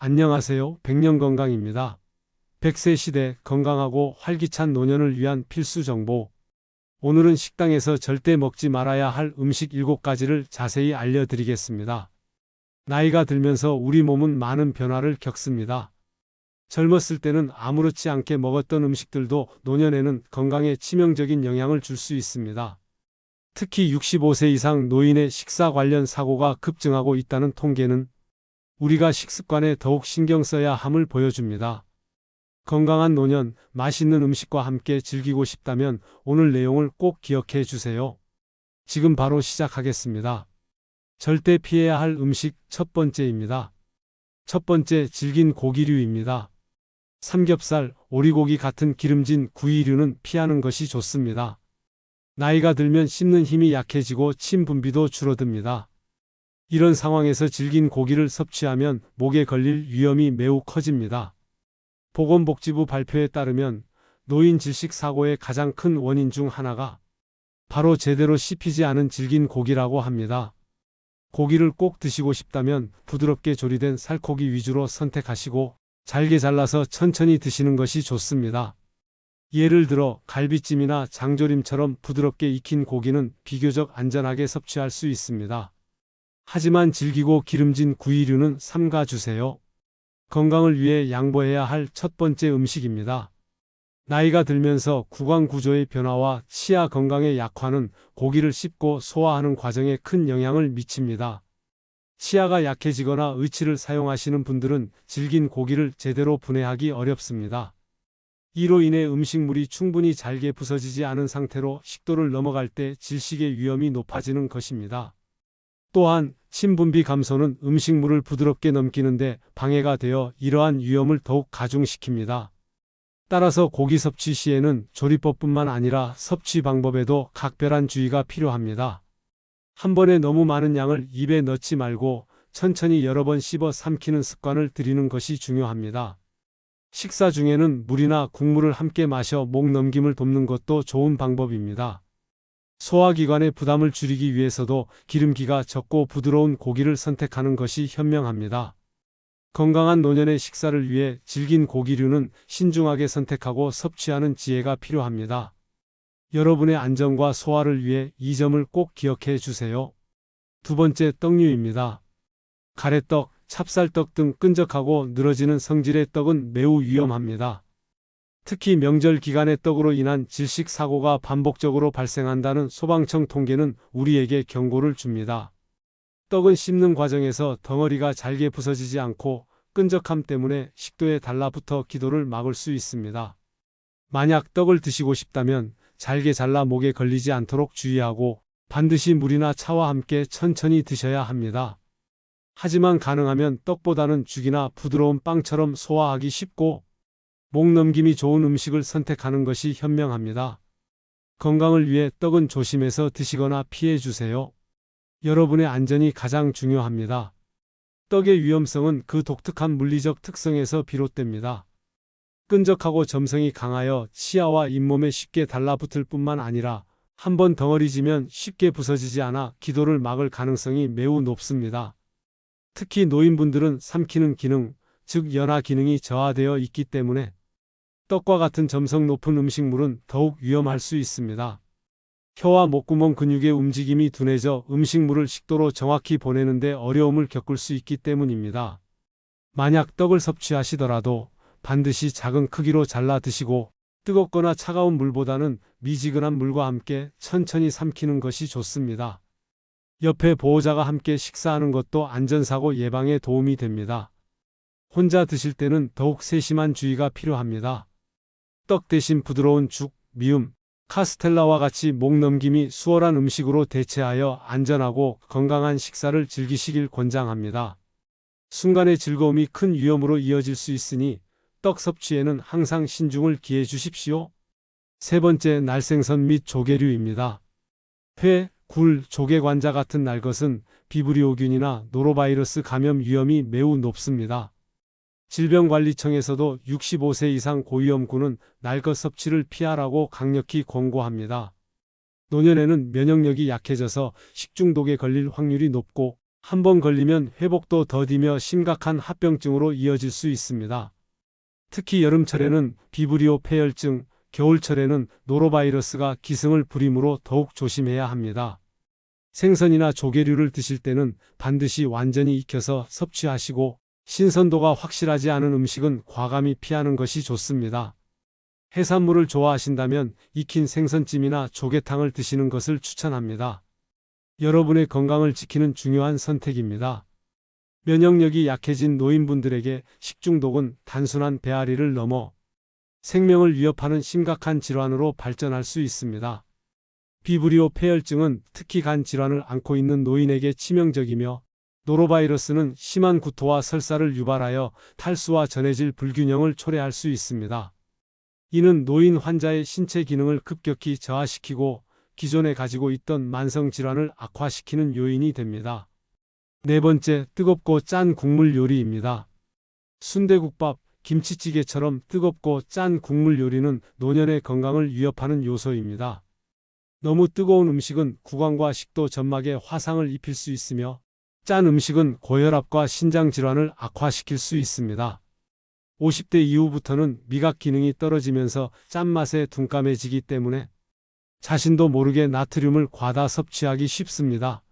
안녕하세요. 백년건강입니다. 100세 시대 건강하고 활기찬 노년을 위한 필수 정보. 오늘은 식당에서 절대 먹지 말아야 할 음식 7가지를 자세히 알려드리겠습니다. 나이가 들면서 우리 몸은 많은 변화를 겪습니다. 젊었을 때는 아무렇지 않게 먹었던 음식들도 노년에는 건강에 치명적인 영향을 줄 수 있습니다. 특히 65세 이상 노인의 식사 관련 사고가 급증하고 있다는 통계는 우리가 식습관에 더욱 신경 써야 함을 보여줍니다. 건강한 노년, 맛있는 음식과 함께 즐기고 싶다면 오늘 내용을 꼭 기억해 주세요. 지금 바로 시작하겠습니다. 절대 피해야 할 음식 첫 번째입니다. 첫 번째, 질긴 고기류입니다. 삼겹살, 오리고기 같은 기름진 구이류는 피하는 것이 좋습니다. 나이가 들면 씹는 힘이 약해지고 침 분비도 줄어듭니다. 이런 상황에서 질긴 고기를 섭취하면 목에 걸릴 위험이 매우 커집니다. 보건복지부 발표에 따르면 노인 질식 사고의 가장 큰 원인 중 하나가 바로 제대로 씹히지 않은 질긴 고기라고 합니다. 고기를 꼭 드시고 싶다면 부드럽게 조리된 살코기 위주로 선택하시고 잘게 잘라서 천천히 드시는 것이 좋습니다. 예를 들어 갈비찜이나 장조림처럼 부드럽게 익힌 고기는 비교적 안전하게 섭취할 수 있습니다. 하지만 질기고 기름진 구이류는 삼가주세요. 건강을 위해 양보해야 할 첫 번째 음식입니다. 나이가 들면서 구강 구조의 변화와 치아 건강의 약화는 고기를 씹고 소화하는 과정에 큰 영향을 미칩니다. 치아가 약해지거나 의치를 사용하시는 분들은 질긴 고기를 제대로 분해하기 어렵습니다. 이로 인해 음식물이 충분히 잘게 부서지지 않은 상태로 식도를 넘어갈 때 질식의 위험이 높아지는 것입니다. 또한 침 분비 감소는 음식물을 부드럽게 넘기는데 방해가 되어 이러한 위험을 더욱 가중시킵니다. 따라서 고기 섭취 시에는 조리법뿐만 아니라 섭취 방법에도 각별한 주의가 필요합니다. 한 번에 너무 많은 양을 입에 넣지 말고 천천히 여러 번 씹어 삼키는 습관을 들이는 것이 중요합니다. 식사 중에는 물이나 국물을 함께 마셔 목 넘김을 돕는 것도 좋은 방법입니다. 소화기관의 부담을 줄이기 위해서도 기름기가 적고 부드러운 고기를 선택하는 것이 현명합니다. 건강한 노년의 식사를 위해 질긴 고기류는 신중하게 선택하고 섭취하는 지혜가 필요합니다. 여러분의 안전과 소화를 위해 이 점을 꼭 기억해 주세요. 두 번째, 떡류입니다. 가래떡, 찹쌀떡 등 끈적하고 늘어지는 성질의 떡은 매우 위험합니다. 특히 명절 기간의 떡으로 인한 질식 사고가 반복적으로 발생한다는 소방청 통계는 우리에게 경고를 줍니다. 떡은 씹는 과정에서 덩어리가 잘게 부서지지 않고 끈적함 때문에 식도에 달라붙어 기도를 막을 수 있습니다. 만약 떡을 드시고 싶다면 잘게 잘라 목에 걸리지 않도록 주의하고 반드시 물이나 차와 함께 천천히 드셔야 합니다. 하지만 가능하면 떡보다는 죽이나 부드러운 빵처럼 소화하기 쉽고 목 넘김이 좋은 음식을 선택하는 것이 현명합니다. 건강을 위해 떡은 조심해서 드시거나 피해 주세요. 여러분의 안전이 가장 중요합니다. 떡의 위험성은 그 독특한 물리적 특성에서 비롯됩니다. 끈적하고 점성이 강하여 치아와 잇몸에 쉽게 달라붙을 뿐만 아니라 한번 덩어리지면 쉽게 부서지지 않아 기도를 막을 가능성이 매우 높습니다. 특히 노인분들은 삼키는 기능, 즉 연화 기능이 저하되어 있기 때문에 떡과 같은 점성 높은 음식물은 더욱 위험할 수 있습니다. 혀와 목구멍 근육의 움직임이 둔해져 음식물을 식도로 정확히 보내는데 어려움을 겪을 수 있기 때문입니다. 만약 떡을 섭취하시더라도 반드시 작은 크기로 잘라 드시고 뜨겁거나 차가운 물보다는 미지근한 물과 함께 천천히 삼키는 것이 좋습니다. 옆에 보호자가 함께 식사하는 것도 안전사고 예방에 도움이 됩니다. 혼자 드실 때는 더욱 세심한 주의가 필요합니다. 떡 대신 부드러운 죽, 미음, 카스텔라와 같이 목 넘김이 수월한 음식으로 대체하여 안전하고 건강한 식사를 즐기시길 권장합니다. 순간의 즐거움이 큰 위험으로 이어질 수 있으니 떡 섭취에는 항상 신중을 기해 주십시오. 세 번째, 날생선 및 조개류입니다. 회, 굴, 조개 관자 같은 날것은 비브리오균이나 노로바이러스 감염 위험이 매우 높습니다. 질병관리청에서도 65세 이상 고위험군은 날것 섭취를 피하라고 강력히 권고합니다. 노년에는 면역력이 약해져서 식중독에 걸릴 확률이 높고 한번 걸리면 회복도 더디며 심각한 합병증으로 이어질 수 있습니다. 특히 여름철에는 비브리오 폐혈증, 겨울철에는 노로바이러스가 기승을 부리므로 더욱 조심해야 합니다. 생선이나 조개류를 드실 때는 반드시 완전히 익혀서 섭취하시고 신선도가 확실하지 않은 음식은 과감히 피하는 것이 좋습니다. 해산물을 좋아하신다면 익힌 생선찜이나 조개탕을 드시는 것을 추천합니다. 여러분의 건강을 지키는 중요한 선택입니다. 면역력이 약해진 노인분들에게 식중독은 단순한 배앓이를 넘어 생명을 위협하는 심각한 질환으로 발전할 수 있습니다. 비브리오 폐혈증은 특히 간 질환을 앓고 있는 노인에게 치명적이며 노로바이러스는 심한 구토와 설사를 유발하여 탈수와 전해질 불균형을 초래할 수 있습니다. 이는 노인 환자의 신체 기능을 급격히 저하시키고 기존에 가지고 있던 만성 질환을 악화시키는 요인이 됩니다. 네 번째, 뜨겁고 짠 국물 요리입니다. 순대국밥, 김치찌개처럼 뜨겁고 짠 국물 요리는 노년의 건강을 위협하는 요소입니다. 너무 뜨거운 음식은 구강과 식도 점막에 화상을 입힐 수 있으며 짠 음식은 고혈압과 신장 질환을 악화시킬 수 있습니다. 50대 이후부터는 미각 기능이 떨어지면서 짠맛에 둔감해지기 때문에 자신도 모르게 나트륨을 과다 섭취하기 쉽습니다.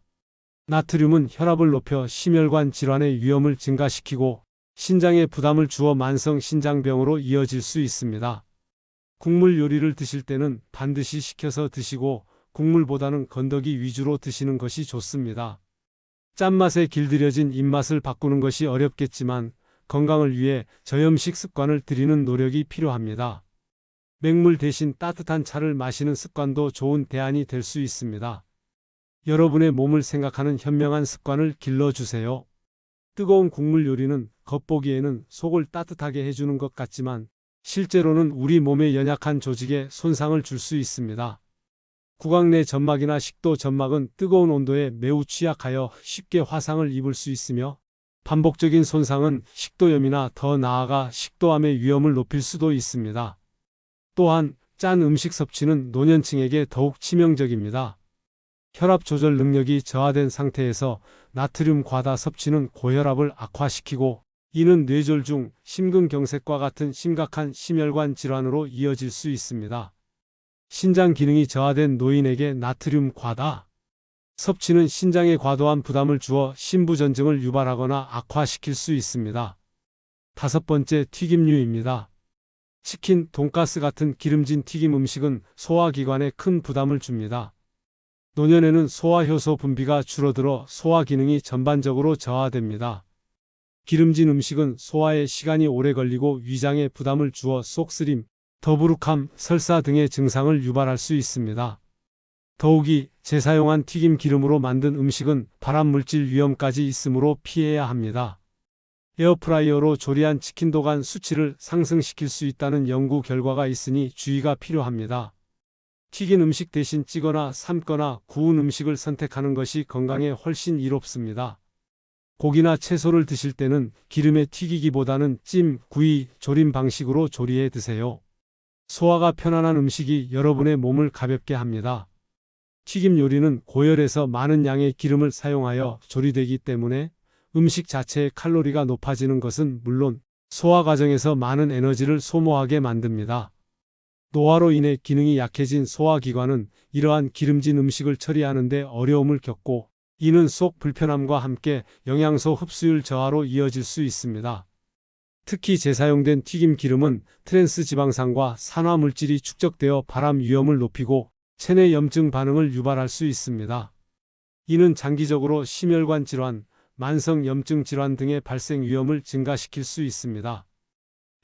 나트륨은 혈압을 높여 심혈관 질환의 위험을 증가시키고 신장에 부담을 주어 만성 신장병으로 이어질 수 있습니다. 국물 요리를 드실 때는 반드시 식혀서 드시고 국물보다는 건더기 위주로 드시는 것이 좋습니다. 짠맛에 길들여진 입맛을 바꾸는 것이 어렵겠지만 건강을 위해 저염식 습관을 들이는 노력이 필요합니다. 맹물 대신 따뜻한 차를 마시는 습관도 좋은 대안이 될 수 있습니다. 여러분의 몸을 생각하는 현명한 습관을 길러주세요. 뜨거운 국물 요리는 겉보기에는 속을 따뜻하게 해주는 것 같지만 실제로는 우리 몸의 연약한 조직에 손상을 줄 수 있습니다. 구강 내 점막이나 식도 점막은 뜨거운 온도에 매우 취약하여 쉽게 화상을 입을 수 있으며 반복적인 손상은 식도염이나 더 나아가 식도암의 위험을 높일 수도 있습니다. 또한 짠 음식 섭취는 노년층에게 더욱 치명적입니다. 혈압 조절 능력이 저하된 상태에서 나트륨 과다 섭취는 고혈압을 악화시키고 이는 뇌졸중, 심근경색과 같은 심각한 심혈관 질환으로 이어질 수 있습니다. 신장 기능이 저하된 노인에게 나트륨 과다 섭취는 신장에 과도한 부담을 주어 심부전증을 유발하거나 악화시킬 수 있습니다. 다섯 번째, 튀김류입니다. 치킨, 돈가스 같은 기름진 튀김 음식은 소화기관에 큰 부담을 줍니다. 노년에는 소화효소 분비가 줄어들어 소화 기능이 전반적으로 저하됩니다. 기름진 음식은 소화에 시간이 오래 걸리고 위장에 부담을 주어 속쓰림, 더부룩함, 설사 등의 증상을 유발할 수 있습니다. 더욱이 재사용한 튀김 기름으로 만든 음식은 발암물질 위험까지 있으므로 피해야 합니다. 에어프라이어로 조리한 치킨도 간 수치를 상승시킬 수 있다는 연구 결과가 있으니 주의가 필요합니다. 튀긴 음식 대신 찌거나 삶거나 구운 음식을 선택하는 것이 건강에 훨씬 이롭습니다. 고기나 채소를 드실 때는 기름에 튀기기보다는 찜, 구이, 조림 방식으로 조리해 드세요. 소화가 편안한 음식이 여러분의 몸을 가볍게 합니다. 튀김 요리는 고열에서 많은 양의 기름을 사용하여 조리되기 때문에 음식 자체의 칼로리가 높아지는 것은 물론 소화 과정에서 많은 에너지를 소모하게 만듭니다. 노화로 인해 기능이 약해진 소화기관은 이러한 기름진 음식을 처리하는 데 어려움을 겪고 이는 속 불편함과 함께 영양소 흡수율 저하로 이어질 수 있습니다. 특히 재사용된 튀김 기름은 트랜스 지방산과 산화물질이 축적되어 발암 위험을 높이고 체내 염증 반응을 유발할 수 있습니다. 이는 장기적으로 심혈관 질환, 만성 염증 질환 등의 발생 위험을 증가시킬 수 있습니다.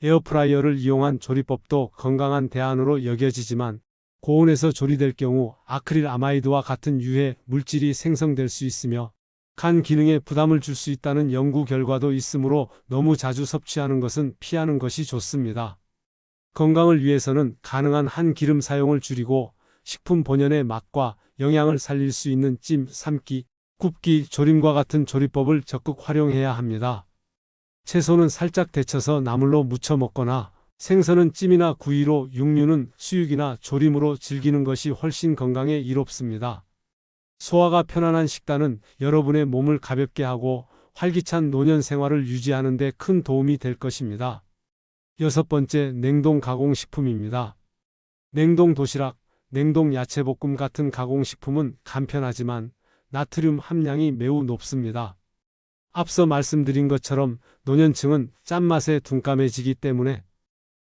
에어프라이어를 이용한 조리법도 건강한 대안으로 여겨지지만 고온에서 조리될 경우 아크릴 아마이드와 같은 유해 물질이 생성될 수 있으며 간 기능에 부담을 줄 수 있다는 연구 결과도 있으므로 너무 자주 섭취하는 것은 피하는 것이 좋습니다. 건강을 위해서는 가능한 한 기름 사용을 줄이고 식품 본연의 맛과 영양을 살릴 수 있는 찜, 삶기, 굽기, 조림과 같은 조리법을 적극 활용해야 합니다. 채소는 살짝 데쳐서 나물로 무쳐 먹거나 생선은 찜이나 구이로, 육류는 수육이나 조림으로 즐기는 것이 훨씬 건강에 이롭습니다. 소화가 편안한 식단은 여러분의 몸을 가볍게 하고 활기찬 노년 생활을 유지하는 데 큰 도움이 될 것입니다. 여섯 번째, 냉동 가공식품입니다. 냉동 도시락, 냉동 야채볶음 같은 가공식품은 간편하지만 나트륨 함량이 매우 높습니다. 앞서 말씀드린 것처럼 노년층은 짠맛에 둔감해지기 때문에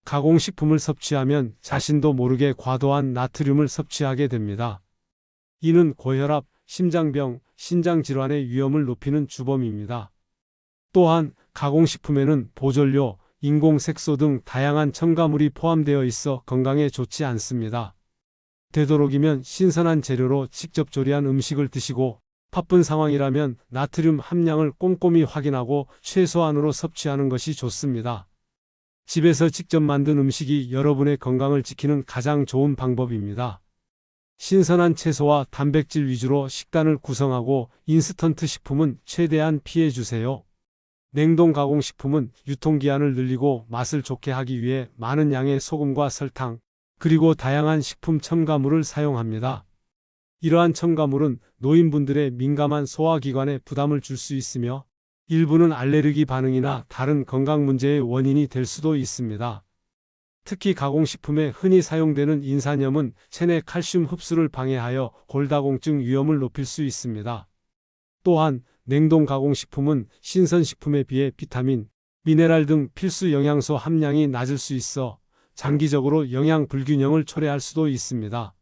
가공식품을 섭취하면 자신도 모르게 과도한 나트륨을 섭취하게 됩니다. 이는 고혈압, 심장병, 신장질환의 위험을 높이는 주범입니다. 또한 가공식품에는 보존료, 인공색소 등 다양한 첨가물이 포함되어 있어 건강에 좋지 않습니다. 되도록이면 신선한 재료로 직접 조리한 음식을 드시고 바쁜 상황이라면 나트륨 함량을 꼼꼼히 확인하고 최소한으로 섭취하는 것이 좋습니다. 집에서 직접 만든 음식이 여러분의 건강을 지키는 가장 좋은 방법입니다. 신선한 채소와 단백질 위주로 식단을 구성하고 인스턴트 식품은 최대한 피해 주세요. 냉동 가공식품은 유통기한을 늘리고 맛을 좋게 하기 위해 많은 양의 소금과 설탕, 그리고 다양한 식품 첨가물을 사용합니다. 이러한 첨가물은 노인분들의 민감한 소화기관에 부담을 줄 수 있으며 일부는 알레르기 반응이나 다른 건강 문제의 원인이 될 수도 있습니다. 특히 가공식품에 흔히 사용되는 인산염은 체내 칼슘 흡수를 방해하여 골다공증 위험을 높일 수 있습니다. 또한 냉동 가공식품은 신선식품에 비해 비타민, 미네랄 등 필수 영양소 함량이 낮을 수 있어 장기적으로 영양 불균형을 초래할 수도 있습니다.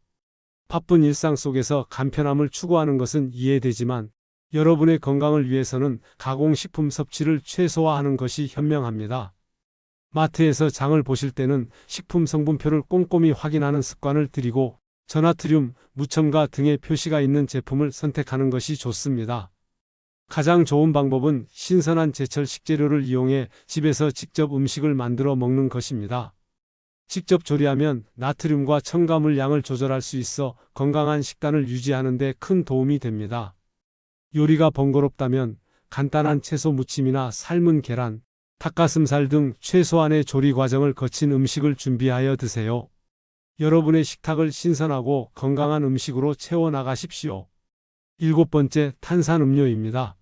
바쁜 일상 속에서 간편함을 추구하는 것은 이해되지만 여러분의 건강을 위해서는 가공식품 섭취를 최소화하는 것이 현명합니다. 마트에서 장을 보실 때는 식품 성분표를 꼼꼼히 확인하는 습관을 들이고 저나트륨, 무첨가 등의 표시가 있는 제품을 선택하는 것이 좋습니다. 가장 좋은 방법은 신선한 제철 식재료를 이용해 집에서 직접 음식을 만들어 먹는 것입니다. 직접 조리하면 나트륨과 첨가물 양을 조절할 수 있어 건강한 식단을 유지하는 데 큰 도움이 됩니다. 요리가 번거롭다면 간단한 채소 무침이나 삶은 계란, 닭가슴살 등 최소한의 조리 과정을 거친 음식을 준비하여 드세요. 여러분의 식탁을 신선하고 건강한 음식으로 채워나가십시오. 일곱 번째, 탄산음료입니다.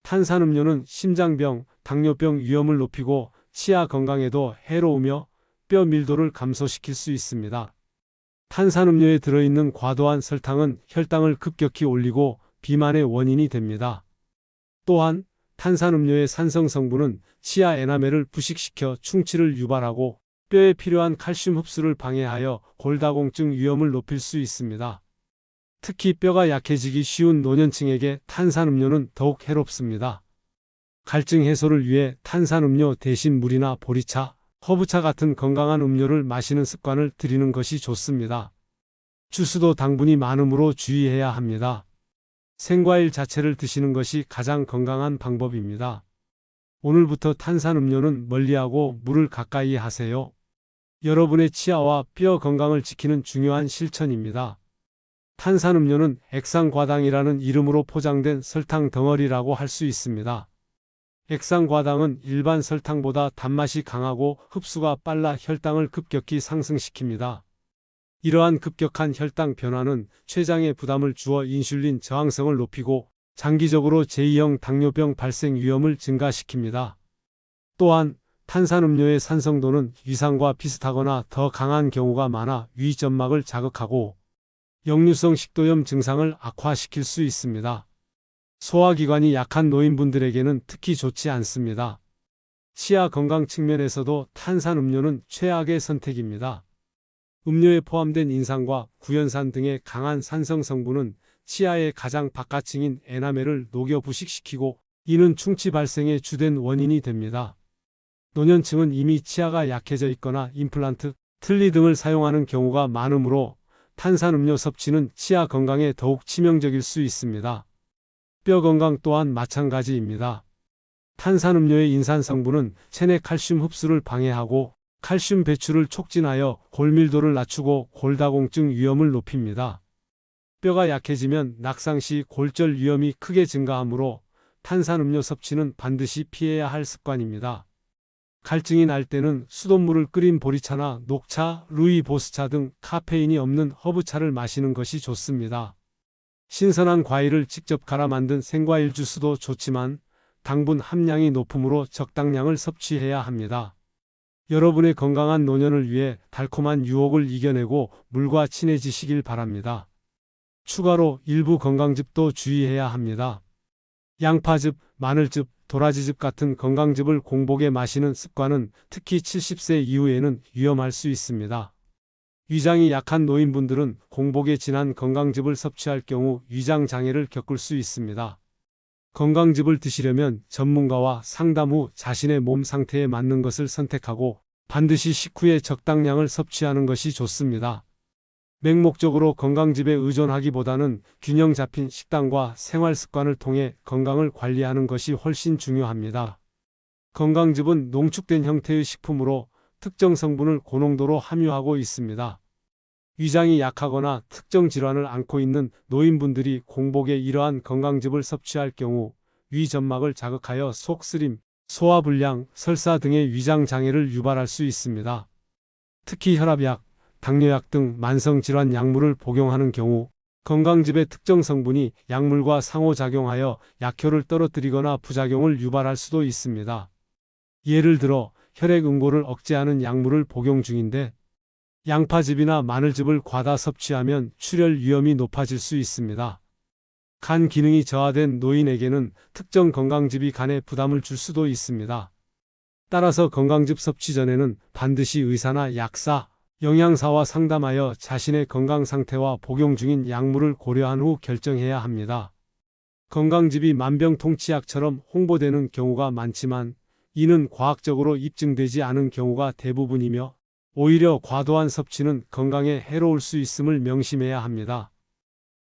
탄산음료는 심장병, 당뇨병 위험을 높이고 치아 건강에도 해로우며 뼈 밀도를 감소시킬 수 있습니다. 탄산음료에 들어있는 과도한 설탕은 혈당을 급격히 올리고 비만의 원인이 됩니다. 또한 탄산음료의 산성 성분은 치아 에나멜을 부식시켜 충치를 유발하고 뼈에 필요한 칼슘 흡수를 방해하여 골다공증 위험을 높일 수 있습니다. 특히 뼈가 약해지기 쉬운 노년층에게 탄산음료는 더욱 해롭습니다. 갈증 해소를 위해 탄산음료 대신 물이나 보리차, 허브차 같은 건강한 음료를 마시는 습관을 들이는 것이 좋습니다. 주스도 당분이 많으므로 주의해야 합니다. 생과일 자체를 드시는 것이 가장 건강한 방법입니다. 오늘부터 탄산음료는 멀리하고 물을 가까이 하세요. 여러분의 치아와 뼈 건강을 지키는 중요한 실천입니다. 탄산음료는 액상과당이라는 이름으로 포장된 설탕 덩어리라고 할 수 있습니다. 액상과당은 일반 설탕보다 단맛이 강하고 흡수가 빨라 혈당을 급격히 상승시킵니다. 이러한 급격한 혈당 변화는 췌장에 부담을 주어 인슐린 저항성을 높이고 장기적으로 제2형 당뇨병 발생 위험을 증가시킵니다. 또한 탄산음료의 산성도는 위산과 비슷하거나 더 강한 경우가 많아 위점막을 자극하고 역류성 식도염 증상을 악화시킬 수 있습니다. 소화기관이 약한 노인분들에게는 특히 좋지 않습니다. 치아 건강 측면에서도 탄산음료는 최악의 선택입니다. 음료에 포함된 인산과 구연산 등의 강한 산성 성분은 치아의 가장 바깥층인 에나멜을 녹여 부식시키고 이는 충치 발생의 주된 원인이 됩니다. 노년층은 이미 치아가 약해져 있거나 임플란트, 틀니 등을 사용하는 경우가 많으므로 탄산음료 섭취는 치아 건강에 더욱 치명적일 수 있습니다. 뼈 건강 또한 마찬가지입니다. 탄산음료의 인산 성분은 체내 칼슘 흡수를 방해하고 칼슘 배출을 촉진하여 골밀도를 낮추고 골다공증 위험을 높입니다. 뼈가 약해지면 낙상 시 골절 위험이 크게 증가하므로 탄산음료 섭취는 반드시 피해야 할 습관입니다. 갈증이 날 때는 수돗물을 끓인 보리차나 녹차, 루이보스차 등 카페인이 없는 허브차를 마시는 것이 좋습니다. 신선한 과일을 직접 갈아 만든 생과일 주스도 좋지만 당분 함량이 높으므로 적당량을 섭취해야 합니다. 여러분의 건강한 노년을 위해 달콤한 유혹을 이겨내고 물과 친해지시길 바랍니다. 추가로 일부 건강즙도 주의해야 합니다. 양파즙, 마늘즙, 도라지즙 같은 건강즙을 공복에 마시는 습관은 특히 70세 이후에는 위험할 수 있습니다. 위장이 약한 노인분들은 공복에 진한 건강즙을 섭취할 경우 위장 장애를 겪을 수 있습니다. 건강즙을 드시려면 전문가와 상담 후 자신의 몸 상태에 맞는 것을 선택하고 반드시 식후에 적당량을 섭취하는 것이 좋습니다. 맹목적으로 건강즙에 의존하기보다는 균형 잡힌 식단과 생활 습관을 통해 건강을 관리하는 것이 훨씬 중요합니다. 건강즙은 농축된 형태의 식품으로 특정 성분을 고농도로 함유하고 있습니다. 위장이 약하거나 특정 질환을 앓고 있는 노인분들이 공복에 이러한 건강즙을 섭취할 경우 위 점막을 자극하여 속쓰림, 소화불량, 설사 등의 위장 장애를 유발할 수 있습니다. 특히 혈압약, 당뇨약 등 만성질환 약물을 복용하는 경우 건강즙의 특정 성분이 약물과 상호작용하여 약효를 떨어뜨리거나 부작용을 유발할 수도 있습니다. 예를 들어 혈액 응고를 억제하는 약물을 복용 중인데 양파즙이나 마늘즙을 과다 섭취하면 출혈 위험이 높아질 수 있습니다. 간 기능이 저하된 노인에게는 특정 건강즙이 간에 부담을 줄 수도 있습니다. 따라서 건강즙 섭취 전에는 반드시 의사나 약사, 영양사와 상담하여 자신의 건강 상태와 복용 중인 약물을 고려한 후 결정해야 합니다. 건강즙이 만병통치약처럼 홍보되는 경우가 많지만 이는 과학적으로 입증되지 않은 경우가 대부분이며 오히려 과도한 섭취는 건강에 해로울 수 있음을 명심해야 합니다.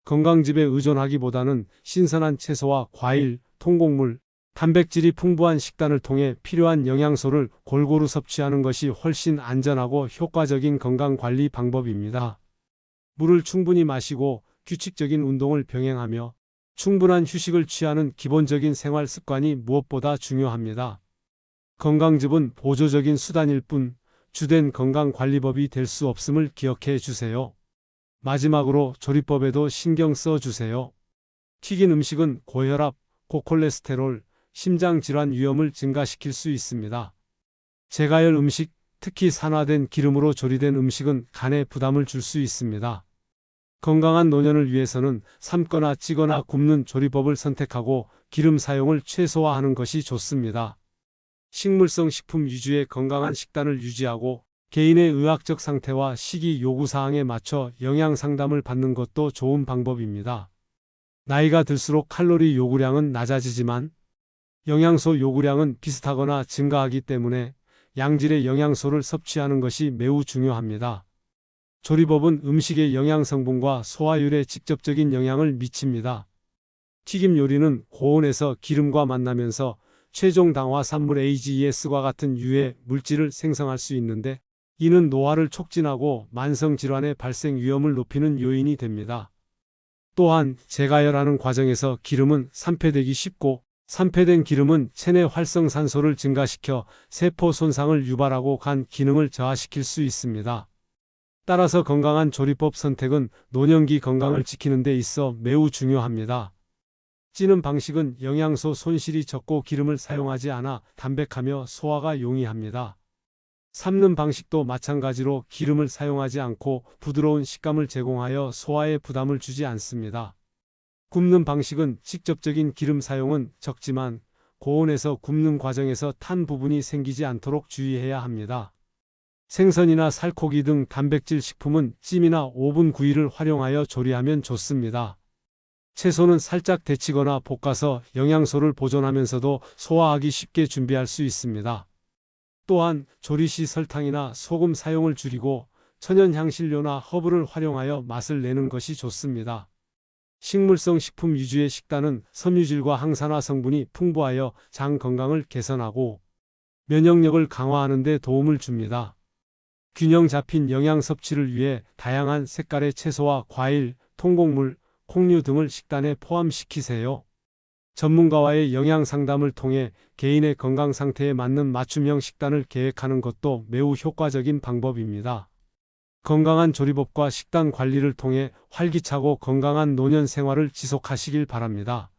건강즙에 의존하기보다는 신선한 채소와 과일, 통곡물, 단백질이 풍부한 식단을 통해 필요한 영양소를 골고루 섭취하는 것이 훨씬 안전하고 효과적인 건강관리 방법입니다. 물을 충분히 마시고 규칙적인 운동을 병행하며 충분한 휴식을 취하는 기본적인 생활 습관이 무엇보다 중요합니다. 건강즙은 보조적인 수단일 뿐 주된 건강관리법이 될 수 없음을 기억해 주세요. 마지막으로 조리법에도 신경 써 주세요. 튀긴 음식은 고혈압, 고콜레스테롤, 심장질환 위험을 증가시킬 수 있습니다. 제가열 음식, 특히 산화된 기름으로 조리된 음식은 간에 부담을 줄 수 있습니다. 건강한 노년을 위해서는 삶거나 찌거나 굽는 조리법을 선택하고 기름 사용을 최소화하는 것이 좋습니다. 식물성 식품 위주의 건강한 식단을 유지하고 개인의 의학적 상태와 식이 요구사항에 맞춰 영양 상담을 받는 것도 좋은 방법입니다. 나이가 들수록 칼로리 요구량은 낮아지지만 영양소 요구량은 비슷하거나 증가하기 때문에 양질의 영양소를 섭취하는 것이 매우 중요합니다. 조리법은 음식의 영양 성분과 소화율에 직접적인 영향을 미칩니다. 튀김 요리는 고온에서 기름과 만나면서 최종 당화 산물 AGES과 같은 유해 물질을 생성할 수 있는데 이는 노화를 촉진하고 만성질환의 발생 위험을 높이는 요인이 됩니다. 또한 재가열하는 과정에서 기름은 산패되기 쉽고 산패된 기름은 체내 활성산소를 증가시켜 세포 손상을 유발하고 간 기능을 저하시킬 수 있습니다. 따라서 건강한 조리법 선택은 노년기 건강을 지키는 데 있어 매우 중요합니다. 찌는 방식은 영양소 손실이 적고 기름을 사용하지 않아 담백하며 소화가 용이합니다. 삶는 방식도 마찬가지로 기름을 사용하지 않고 부드러운 식감을 제공하여 소화에 부담을 주지 않습니다. 굽는 방식은 직접적인 기름 사용은 적지만 고온에서 굽는 과정에서 탄 부분이 생기지 않도록 주의해야 합니다. 생선이나 살코기 등 단백질 식품은 찜이나 오븐 구이를 활용하여 조리하면 좋습니다. 채소는 살짝 데치거나 볶아서 영양소를 보존하면서도 소화하기 쉽게 준비할 수 있습니다. 또한 조리 시 설탕이나 소금 사용을 줄이고 천연 향신료나 허브를 활용하여 맛을 내는 것이 좋습니다. 식물성 식품 위주의 식단은 섬유질과 항산화 성분이 풍부하여 장 건강을 개선하고 면역력을 강화하는 데 도움을 줍니다. 균형 잡힌 영양 섭취를 위해 다양한 색깔의 채소와 과일, 통곡물, 콩류 등을 식단에 포함시키세요. 전문가와의 영양 상담을 통해 개인의 건강 상태에 맞는 맞춤형 식단을 계획하는 것도 매우 효과적인 방법입니다. 건강한 조리법과 식단 관리를 통해 활기차고 건강한 노년 생활을 지속하시길 바랍니다.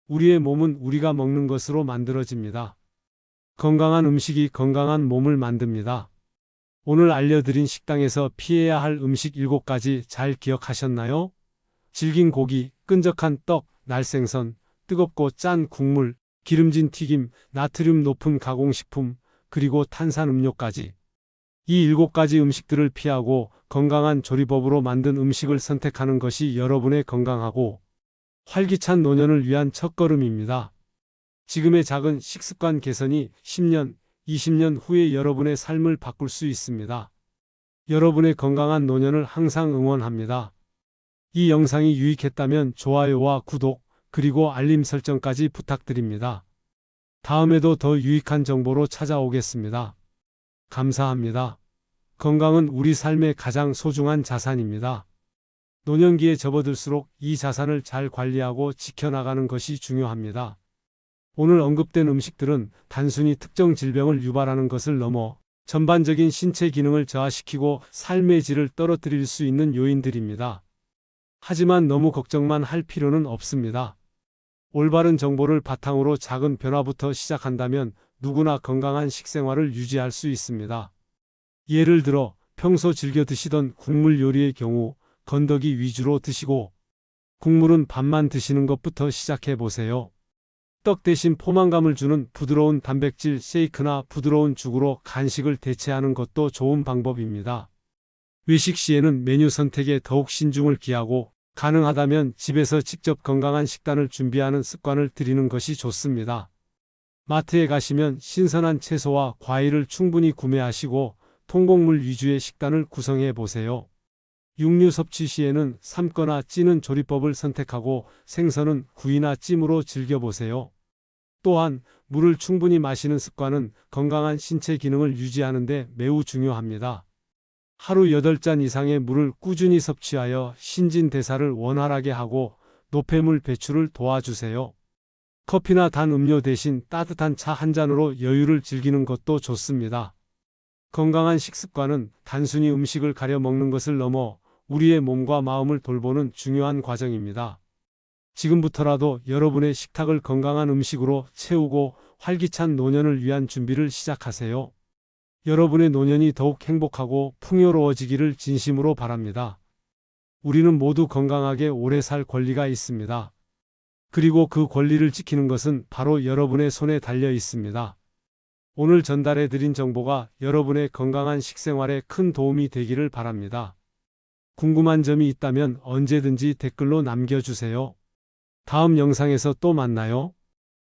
우리의 몸은 우리가 먹는 것으로 만들어집니다. 건강한 음식이 건강한 몸을 만듭니다. 오늘 알려드린 식당에서 피해야 할 음식 7가지 잘 기억하셨나요? 질긴 고기, 끈적한 떡, 날생선, 뜨겁고 짠 국물, 기름진 튀김, 나트륨 높은 가공식품, 그리고 탄산음료까지. 이 7가지 음식들을 피하고 건강한 조리법으로 만든 음식을 선택하는 것이 여러분의 건강하고 활기찬 노년을 위한 첫걸음입니다. 지금의 작은 식습관 개선이 10년, 20년 후에 여러분의 삶을 바꿀 수 있습니다. 여러분의 건강한 노년을 항상 응원합니다. 이 영상이 유익했다면 좋아요와 구독, 그리고 알림 설정까지 부탁드립니다. 다음에도 더 유익한 정보로 찾아오겠습니다. 감사합니다. 건강은 우리 삶의 가장 소중한 자산입니다. 노년기에 접어들수록 이 자산을 잘 관리하고 지켜나가는 것이 중요합니다. 오늘 언급된 음식들은 단순히 특정 질병을 유발하는 것을 넘어 전반적인 신체 기능을 저하시키고 삶의 질을 떨어뜨릴 수 있는 요인들입니다. 하지만 너무 걱정만 할 필요는 없습니다. 올바른 정보를 바탕으로 작은 변화부터 시작한다면 누구나 건강한 식생활을 유지할 수 있습니다. 예를 들어 평소 즐겨 드시던 국물 요리의 경우 건더기 위주로 드시고 국물은 반만 드시는 것부터 시작해 보세요. 떡 대신 포만감을 주는 부드러운 단백질 쉐이크나 부드러운 죽으로 간식을 대체하는 것도 좋은 방법입니다. 외식 시에는 메뉴 선택에 더욱 신중을 기하고 가능하다면 집에서 직접 건강한 식단을 준비하는 습관을 들이는 것이 좋습니다. 마트에 가시면 신선한 채소와 과일을 충분히 구매하시고 통곡물 위주의 식단을 구성해 보세요. 육류 섭취 시에는 삶거나 찌는 조리법을 선택하고 생선은 구이나 찜으로 즐겨보세요. 또한 물을 충분히 마시는 습관은 건강한 신체 기능을 유지하는 데 매우 중요합니다. 하루 8잔 이상의 물을 꾸준히 섭취하여 신진대사를 원활하게 하고 노폐물 배출을 도와주세요. 커피나 단 음료 대신 따뜻한 차 한 잔으로 여유를 즐기는 것도 좋습니다. 건강한 식습관은 단순히 음식을 가려 먹는 것을 넘어 우리의 몸과 마음을 돌보는 중요한 과정입니다. 지금부터라도 여러분의 식탁을 건강한 음식으로 채우고 활기찬 노년을 위한 준비를 시작하세요. 여러분의 노년이 더욱 행복하고 풍요로워지기를 진심으로 바랍니다. 우리는 모두 건강하게 오래 살 권리가 있습니다. 그리고 그 권리를 지키는 것은 바로 여러분의 손에 달려 있습니다. 오늘 전달해 드린 정보가 여러분의 건강한 식생활에 큰 도움이 되기를 바랍니다. 궁금한 점이 있다면 언제든지 댓글로 남겨주세요. 다음 영상에서 또 만나요.